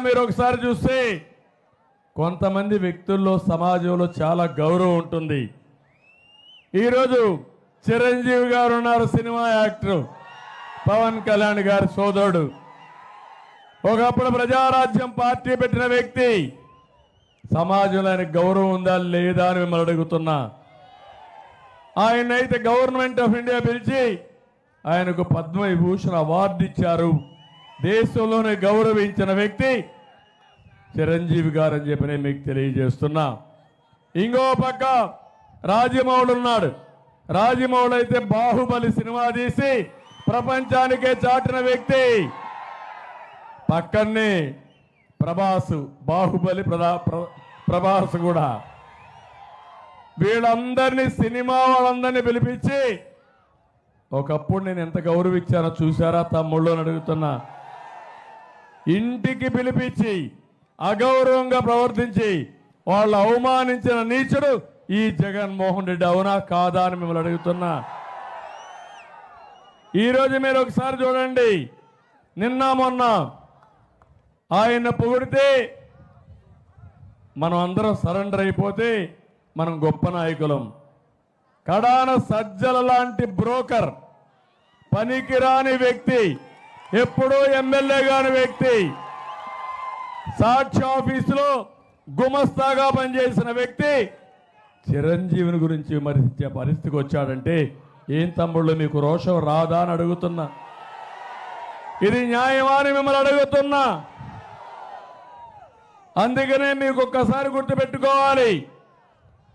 మీరు ఒకసారి చూస్తే కొంతమంది వ్యక్తుల్లో సమాజంలో చాలా గౌరవం ఉంటుంది. ఈరోజు చిరంజీవి గారు ఉన్నారు, సినిమా యాక్టర్, పవన్ కళ్యాణ్ గారి సోదరుడు, ఒకప్పుడు ప్రజారాజ్యం పార్టీ పెట్టిన వ్యక్తి. సమాజంలో ఆయనకు గౌరవం ఉందా లేదా అని మిమ్మల్ని అడుగుతున్నా. ఆయనైతే గవర్నమెంట్ ఆఫ్ ఇండియా పిలిచి ఆయనకు పద్మవిభూషణ్ అవార్డు ఇచ్చారు. దేశంలోనే గౌరవించిన వ్యక్తి చిరంజీవి గారు అని చెప్పి నేను మీకు తెలియజేస్తున్నా. ఇంకో పక్క రాజమౌళి ఉన్నాడు. రాజమౌళి అయితే బాహుబలి సినిమా తీసి ప్రపంచానికే చాటిన వ్యక్తి. పక్కనే ప్రభాస్, బాహుబలి ప్రభాస్ కూడా. వీళ్ళందరినీ, సినిమా వాళ్ళందరినీ పిలిపించి ఒకప్పుడు నేను ఎంత గౌరవించానో చూసారా తమ్ముళ్ళు అని అడుగుతున్నా. ఇంటికి పిలిపించి అగౌరవంగా ప్రవర్తించి వాళ్ళు అవమానించిన నీచుడు ఈ జగన్మోహన్ రెడ్డి, అవునా కాదా అని మిమ్మల్ని అడుగుతున్నా. ఈరోజు మీరు ఒకసారి చూడండి, నిన్న మొన్న ఆయన పొగిడితే మనం అందరం సరెండర్ అయిపోతే మనం గొప్ప నాయకులం. కడాన సజ్జల లాంటి బ్రోకర్, పనికిరాని వ్యక్తి, ఎప్పుడూ ఎమ్మెల్యే కాని వ్యక్తి, సాక్షి ఆఫీసులో గుమస్తాగా పనిచేసిన వ్యక్తి చిరంజీవిని గురించి విమర్శించే పరిస్థితికి వచ్చాడంటే ఏం తమ్ముళ్ళు మీకు రోషం రాదా అని అడుగుతున్నా. ఇది న్యాయమా అని మిమ్మల్ని అడుగుతున్నా. అందుకనే మీకు ఒక్కసారి గుర్తుపెట్టుకోవాలి,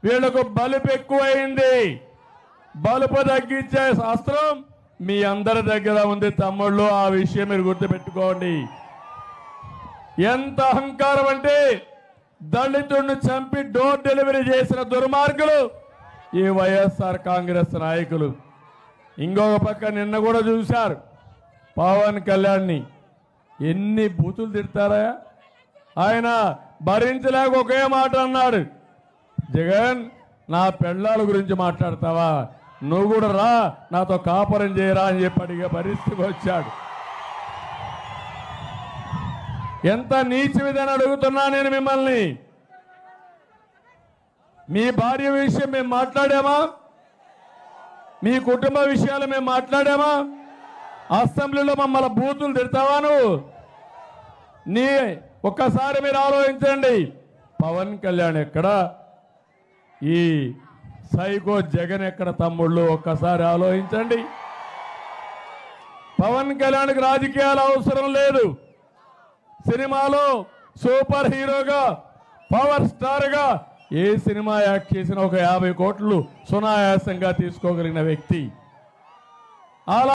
వీళ్లకు బలుపు ఎక్కువైంది. బలుపు తగ్గించే శాస్త్రం మీ అందరి దగ్గర ఉంది తమ్ముళ్ళు. ఆ విషయం మీరు గుర్తుపెట్టుకోండి. ఎంత అహంకారం అంటే దళితుడిని చంపి డోర్ డెలివరీ చేసిన దుర్మార్గులు ఈ వైఎస్ఆర్ కాంగ్రెస్ నాయకులు. ఇంకొక పక్క నిన్న కూడా చూశారు పవన్ కళ్యాణ్ని ఎన్ని బూతులు తిడతారా. ఆయన భరించలేక ఒకే మాట అన్నాడు, జగన్ నా పెళ్ళాల గురించి మాట్లాడతావా, నువ్వు కూడా రా నాతో కాపురం చేయరా అని చెప్పి అడిగే పరిస్థితికి వచ్చాడు. ఎంత నీచమిదని అడుగుతున్నా నేను మిమ్మల్ని. మీ భార్య విషయం మేము మాట్లాడామా? మీ కుటుంబ విషయాలు మేము మాట్లాడామా? అసెంబ్లీలో మమ్మల్ని బూతులు తిడతావా నువ్వు? నీ ఒక్కసారి మీరు ఆలోచించండి, పవన్ కళ్యాణ్ ఎక్కడ, ఈ సైకో జగన్ ఎక్కడ తమ్ముళ్ళు? ఒక్కసారి ఆలోచించండి. పవన్ కళ్యాణ్కి రాజకీయాలు అవసరం లేదు. సినిమాలో సూపర్ హీరోగా, పవర్ స్టార్గా ఏ సినిమా యాక్ట్ చేసినా ఒక 50 కోట్లు సునాయాసంగా తీసుకోగలిగిన వ్యక్తి. అలా